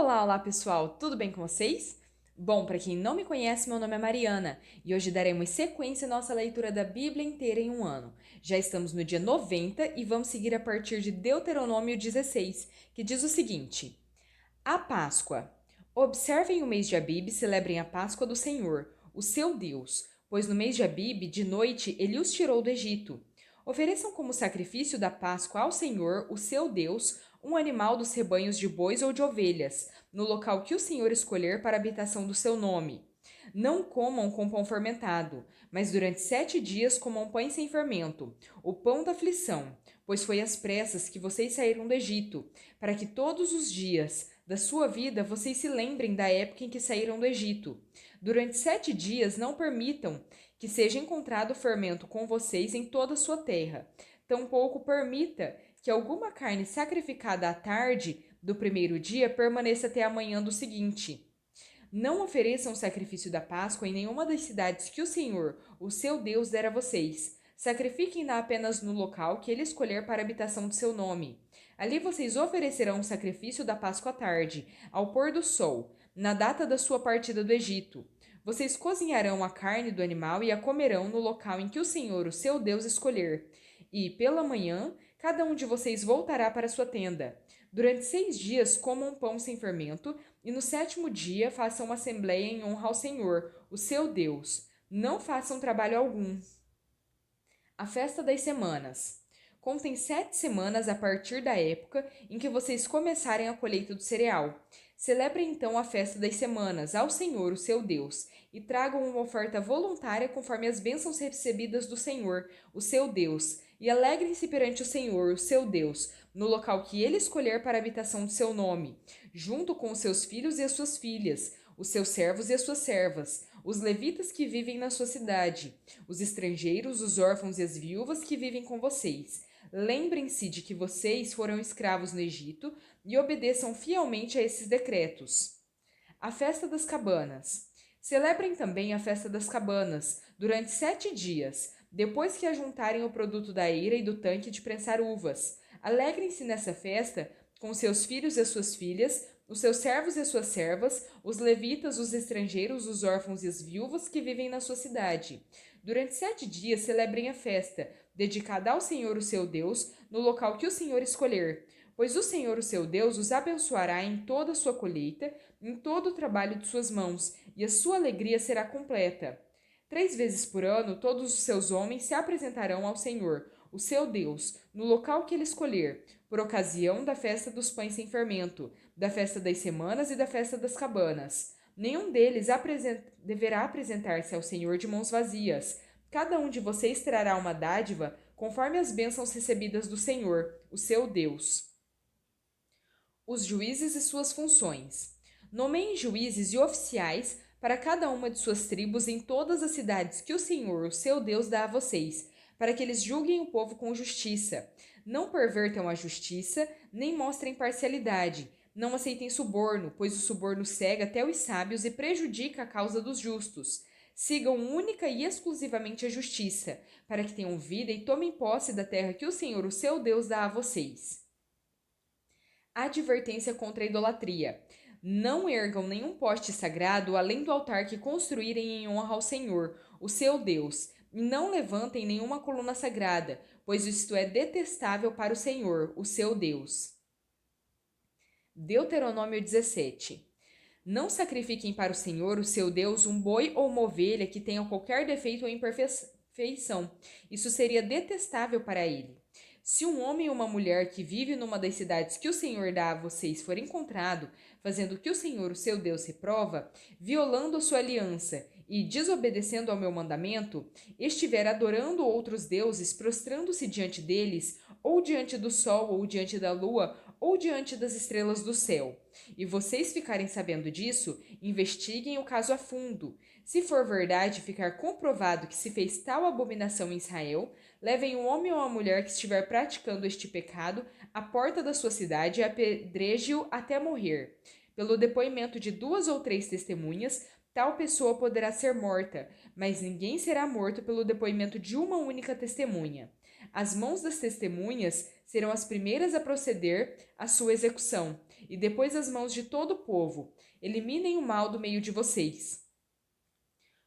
Olá, olá pessoal, tudo bem com vocês? Bom, para quem não me conhece, meu nome é Mariana e hoje daremos sequência à nossa leitura da Bíblia inteira em um ano. Já estamos no dia 90 e vamos seguir a partir de Deuteronômio 16, que diz o seguinte: A Páscoa. Observem o mês de Abib e celebrem a Páscoa do Senhor, o seu Deus, pois no mês de Abib, de noite, ele os tirou do Egito. Ofereçam como sacrifício da Páscoa ao Senhor, o seu Deus, um animal dos rebanhos de bois ou de ovelhas, no local que o Senhor escolher para a habitação do seu nome. Não comam com pão fermentado, mas durante 7 dias comam pães sem fermento, o pão da aflição, pois foi às pressas que vocês saíram do Egito, para que todos os dias da sua vida vocês se lembrem da época em que saíram do Egito. Durante 7 dias não permitam que seja encontrado fermento com vocês em toda a sua terra. Tampouco permita que alguma carne sacrificada à tarde do primeiro dia permaneça até a manhã do seguinte. Não ofereçam o sacrifício da Páscoa em nenhuma das cidades que o Senhor, o seu Deus, der a vocês. Sacrifiquem-na apenas no local que ele escolher para a habitação do seu nome. Ali vocês oferecerão o sacrifício da Páscoa à tarde, ao pôr do sol, na data da sua partida do Egito. Vocês cozinharão a carne do animal e a comerão no local em que o Senhor, o seu Deus, escolher. E, pela manhã, cada um de vocês voltará para sua tenda. Durante 6 dias comam pão sem fermento, e no sétimo dia façam uma assembleia em honra ao Senhor, o seu Deus. Não façam trabalho algum. A festa das semanas. Contem 7 semanas a partir da época em que vocês começarem a colheita do cereal. Celebrem então a festa das semanas ao Senhor, o seu Deus, e tragam uma oferta voluntária conforme as bênçãos recebidas do Senhor, o seu Deus, e alegrem-se perante o Senhor, o seu Deus, no local que ele escolher para a habitação do seu nome, junto com os seus filhos e as suas filhas, os seus servos e as suas servas, os levitas que vivem na sua cidade, os estrangeiros, os órfãos e as viúvas que vivem com vocês. Lembrem-se de que vocês foram escravos no Egito e obedeçam fielmente a esses decretos. A festa das cabanas. Celebrem também a festa das cabanas durante 7 dias, depois que ajuntarem o produto da eira e do tanque de prensar uvas. Alegrem-se nessa festa com seus filhos e as suas filhas, os seus servos e as suas servas, os levitas, os estrangeiros, os órfãos e as viúvas que vivem na sua cidade. Durante 7 dias celebrem a festa, dedicada ao Senhor, o seu Deus, no local que o Senhor escolher. Pois o Senhor, o seu Deus, os abençoará em toda a sua colheita, em todo o trabalho de suas mãos, e a sua alegria será completa. 3 vezes por ano, todos os seus homens se apresentarão ao Senhor, o seu Deus, no local que ele escolher, por ocasião da festa dos pães sem fermento, da festa das semanas e da festa das cabanas. Nenhum deles deverá apresentar-se ao Senhor de mãos vazias. Cada um de vocês trará uma dádiva conforme as bênçãos recebidas do Senhor, o seu Deus. Os juízes e suas funções. Nomeiem juízes e oficiais para cada uma de suas tribos em todas as cidades que o Senhor, o seu Deus, dá a vocês, para que eles julguem o povo com justiça. Não pervertam a justiça, nem mostrem parcialidade. Não aceitem suborno, pois o suborno cega até os sábios e prejudica a causa dos justos. Sigam única e exclusivamente a justiça, para que tenham vida e tomem posse da terra que o Senhor, o seu Deus, dá a vocês. Advertência contra a idolatria. Não ergam nenhum poste sagrado além do altar que construírem em honra ao Senhor, o seu Deus. E não levantem nenhuma coluna sagrada, pois isto é detestável para o Senhor, o seu Deus. Deuteronômio 17. Não sacrifiquem para o Senhor, o seu Deus, um boi ou uma ovelha que tenha qualquer defeito ou imperfeição. Isso seria detestável para ele. Se um homem ou uma mulher que vive numa das cidades que o Senhor dá a vocês for encontrado, fazendo o que o Senhor, o seu Deus, reprova, violando a sua aliança e desobedecendo ao meu mandamento, estiver adorando outros deuses, prostrando-se diante deles, ou diante do sol, ou diante da lua, ou diante das estrelas do céu, e vocês ficarem sabendo disso, investiguem o caso a fundo. Se for verdade ficar comprovado que se fez tal abominação em Israel, levem um homem ou uma mulher que estiver praticando este pecado à porta da sua cidade e apedreje-o até morrer. Pelo depoimento de 2 ou 3 testemunhas, tal pessoa poderá ser morta, mas ninguém será morto pelo depoimento de uma única testemunha. As mãos das testemunhas serão as primeiras a proceder à sua execução, e depois as mãos de todo o povo. Eliminem o mal do meio de vocês.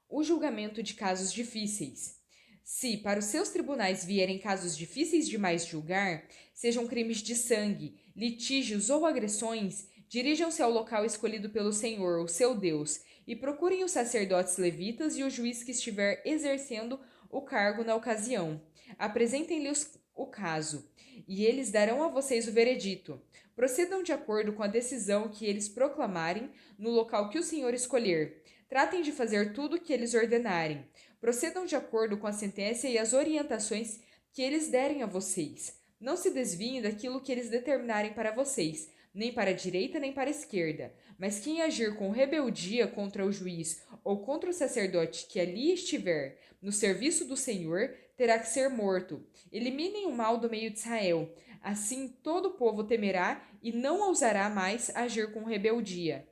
O julgamento de casos difíceis. Se para os seus tribunais vierem casos difíceis demais de julgar, sejam crimes de sangue, litígios ou agressões, dirijam-se ao local escolhido pelo Senhor, o seu Deus, e procurem os sacerdotes levitas e o juiz que estiver exercendo o cargo na ocasião. Apresentem-lhes o caso, e eles darão a vocês o veredito. Procedam de acordo com a decisão que eles proclamarem no local que o Senhor escolher. Tratem de fazer tudo o que eles ordenarem. Procedam de acordo com a sentença e as orientações que eles derem a vocês. Não se desviem daquilo que eles determinarem para vocês, nem para a direita nem para a esquerda. Mas quem agir com rebeldia contra o juiz ou contra o sacerdote que ali estiver no serviço do Senhor, terá que ser morto. Eliminem o mal do meio de Israel. Assim todo o povo temerá e não ousará mais agir com rebeldia.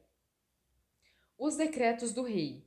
Os decretos do rei.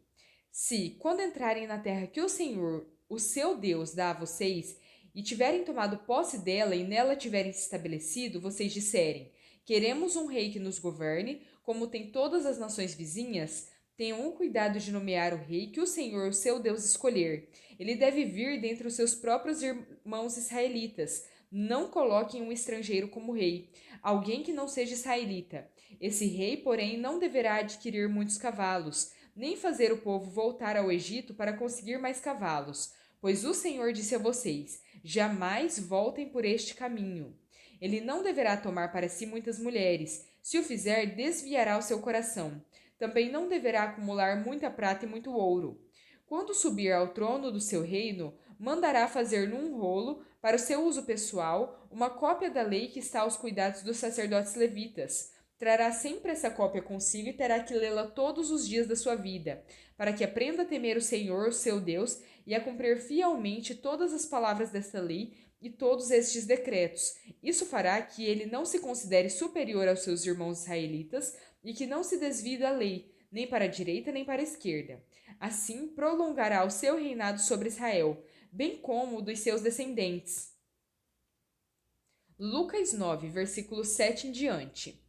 Se, quando entrarem na terra que o Senhor, o seu Deus, dá a vocês, e tiverem tomado posse dela e nela tiverem se estabelecido, vocês disserem: queremos um rei que nos governe, como tem todas as nações vizinhas, tenham o cuidado de nomear o rei que o Senhor, o seu Deus, escolher. Ele deve vir dentre os seus próprios irmãos israelitas. Não coloquem um estrangeiro como rei, alguém que não seja israelita. Esse rei, porém, não deverá adquirir muitos cavalos, nem fazer o povo voltar ao Egito para conseguir mais cavalos, pois o Senhor disse a vocês: jamais voltem por este caminho. Ele não deverá tomar para si muitas mulheres. Se o fizer, desviará o seu coração. Também não deverá acumular muita prata e muito ouro. Quando subir ao trono do seu reino, mandará fazer num rolo, para o seu uso pessoal, uma cópia da lei que está aos cuidados dos sacerdotes levitas. Trará sempre essa cópia consigo e terá que lê-la todos os dias da sua vida, para que aprenda a temer o Senhor, o seu Deus, e a cumprir fielmente todas as palavras desta lei e todos estes decretos. Isso fará que ele não se considere superior aos seus irmãos israelitas e que não se desvie da lei, nem para a direita nem para a esquerda. Assim prolongará o seu reinado sobre Israel, bem como o dos seus descendentes. Lucas 9, versículo 7 em diante.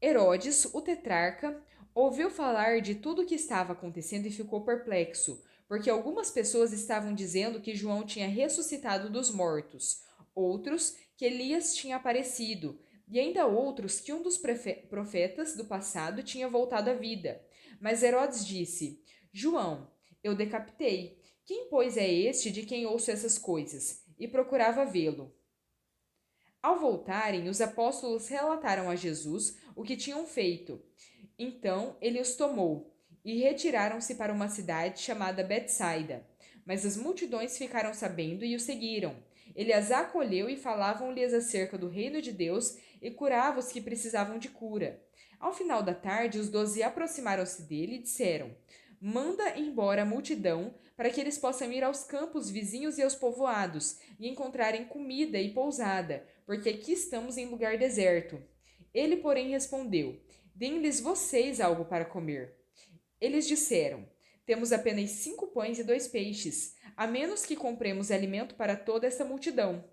Herodes, o tetrarca, ouviu falar de tudo o que estava acontecendo e ficou perplexo, porque algumas pessoas estavam dizendo que João tinha ressuscitado dos mortos, outros que Elias tinha aparecido, e ainda outros que um dos profetas do passado tinha voltado à vida. Mas Herodes disse: João, eu decapitei. Quem, pois, é este de quem ouço essas coisas? E procurava vê-lo. Ao voltarem, os apóstolos relataram a Jesus o que tinham feito. Então ele os tomou e retiraram-se para uma cidade chamada Betsaida. Mas as multidões ficaram sabendo e o seguiram. Ele as acolheu e falavam-lhes acerca do reino de Deus e curava os que precisavam de cura. Ao final da tarde, os 12 aproximaram-se dele e disseram: Manda embora a multidão, para que eles possam ir aos campos vizinhos e aos povoados, e encontrarem comida e pousada, porque aqui estamos em lugar deserto. Ele, porém, respondeu: Deem-lhes vocês algo para comer. Eles disseram: Temos apenas 5 pães e 2 peixes, a menos que compremos alimento para toda essa multidão.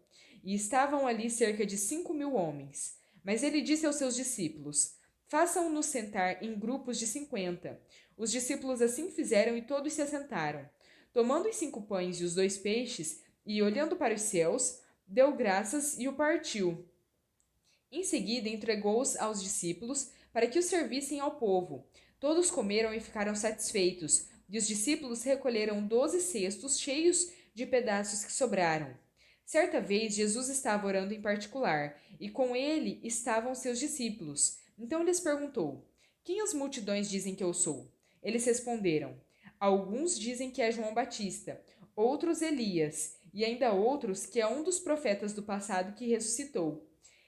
E estavam ali cerca de 5.000 homens. Mas ele disse aos seus discípulos: Façam-nos sentar em grupos de 50. Os discípulos assim fizeram e todos se assentaram. Tomando os 5 pães e os 2 peixes, e olhando para os céus, deu graças e o partiu. Em seguida, entregou-os aos discípulos para que os servissem ao povo. Todos comeram e ficaram satisfeitos, e os discípulos recolheram 12 cestos cheios de pedaços que sobraram. Certa vez, Jesus estava orando em particular, e com ele estavam seus discípulos. Então lhes perguntou: Quem as multidões dizem que eu sou? Eles responderam: Alguns dizem que é João Batista, outros Elias, e ainda outros que é um dos profetas do passado que ressuscitou.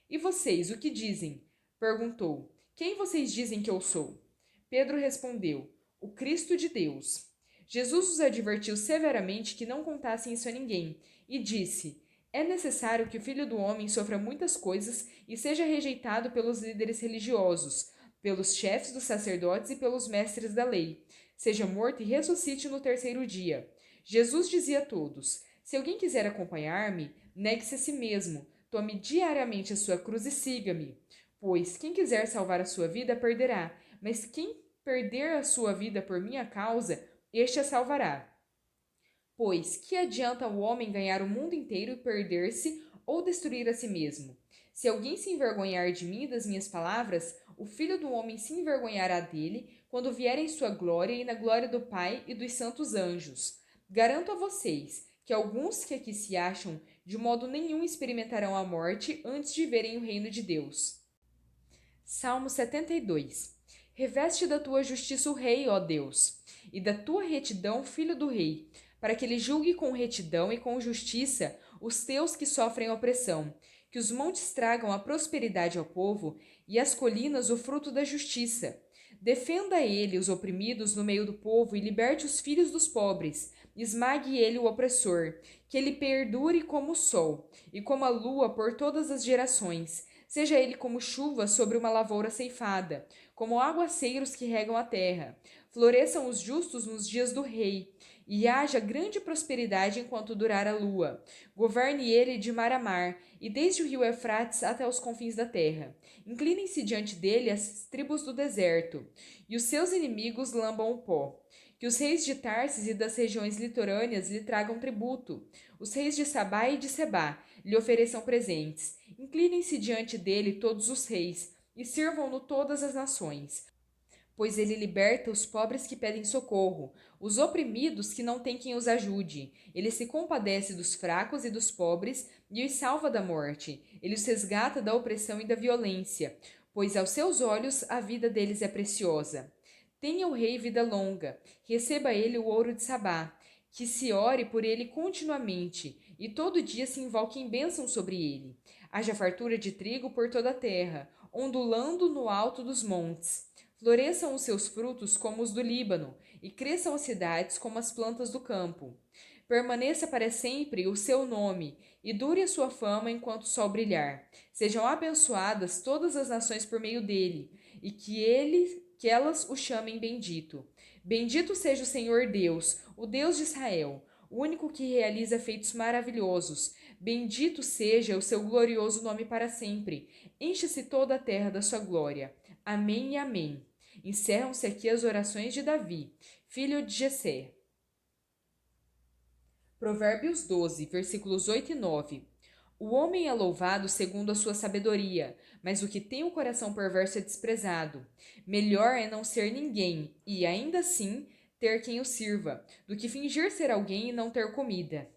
E vocês, o que dizem? Perguntou: Quem vocês dizem que eu sou? Pedro respondeu: O Cristo de Deus. Jesus os advertiu severamente que não contassem isso a ninguém, e disse: É necessário que o Filho do Homem sofra muitas coisas e seja rejeitado pelos líderes religiosos, pelos chefes dos sacerdotes e pelos mestres da lei. Seja morto e ressuscite no terceiro dia. Jesus dizia a todos: Se alguém quiser acompanhar-me, negue-se a si mesmo, tome diariamente a sua cruz e siga-me. Pois quem quiser salvar a sua vida, perderá, mas quem perder a sua vida por minha causa, este a salvará. Pois que adianta o homem ganhar o mundo inteiro e perder-se ou destruir a si mesmo? Se alguém se envergonhar de mim e das minhas palavras, o Filho do Homem se envergonhará dele quando vier em sua glória e na glória do Pai e dos santos anjos. Garanto a vocês que alguns que aqui se acham, de modo nenhum experimentarão a morte antes de verem o reino de Deus. Salmo 72. Reveste da tua justiça o rei, ó Deus, e da tua retidão, filho do rei, para que ele julgue com retidão e com justiça os teus que sofrem opressão, que os montes tragam a prosperidade ao povo e as colinas o fruto da justiça. Defenda ele os oprimidos no meio do povo e liberte os filhos dos pobres. Esmague ele o opressor, que ele perdure como o sol e como a lua por todas as gerações. Seja ele como chuva sobre uma lavoura ceifada, como aguaceiros que regam a terra. Floresçam os justos nos dias do rei, e haja grande prosperidade enquanto durar a lua. Governe ele de mar a mar, e desde o rio Eufrates até os confins da terra. Inclinem-se diante dele as tribos do deserto, e os seus inimigos lambam o pó. Que os reis de Tarsis e das regiões litorâneas lhe tragam tributo. Os reis de Sabá e de Sebá lhe ofereçam presentes. Inclinem-se diante dele todos os reis, e sirvam-no todas as nações. Pois ele liberta os pobres que pedem socorro, os oprimidos que não têm quem os ajude. Ele se compadece dos fracos e dos pobres e os salva da morte. Ele os resgata da opressão e da violência, pois aos seus olhos a vida deles é preciosa. Tenha o rei vida longa, receba ele o ouro de Sabá, que se ore por ele continuamente, e todo dia se invoque em bênção sobre ele. Haja fartura de trigo por toda a terra, ondulando no alto dos montes. Floresçam os seus frutos como os do Líbano, e cresçam as cidades como as plantas do campo. Permaneça para sempre o seu nome, e dure a sua fama enquanto o sol brilhar. Sejam abençoadas todas as nações por meio dele, e que elas o chamem bendito. Bendito seja o Senhor Deus, o Deus de Israel, o único que realiza feitos maravilhosos. Bendito seja o seu glorioso nome para sempre. Encha-se toda a terra da sua glória. Amém e amém. Encerram-se aqui as orações de Davi, filho de Jessé. Provérbios 12, versículos 8 e 9. O homem é louvado segundo a sua sabedoria, mas o que tem o coração perverso é desprezado. Melhor é não ser ninguém, e ainda assim ter quem o sirva, do que fingir ser alguém e não ter comida.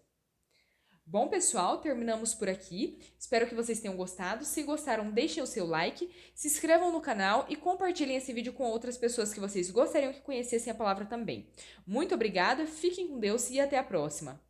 Bom, pessoal, terminamos por aqui. Espero que vocês tenham gostado. Se gostaram, deixem o seu like, se inscrevam no canal e compartilhem esse vídeo com outras pessoas que vocês gostariam que conhecessem a palavra também. Muito obrigada, fiquem com Deus e até a próxima!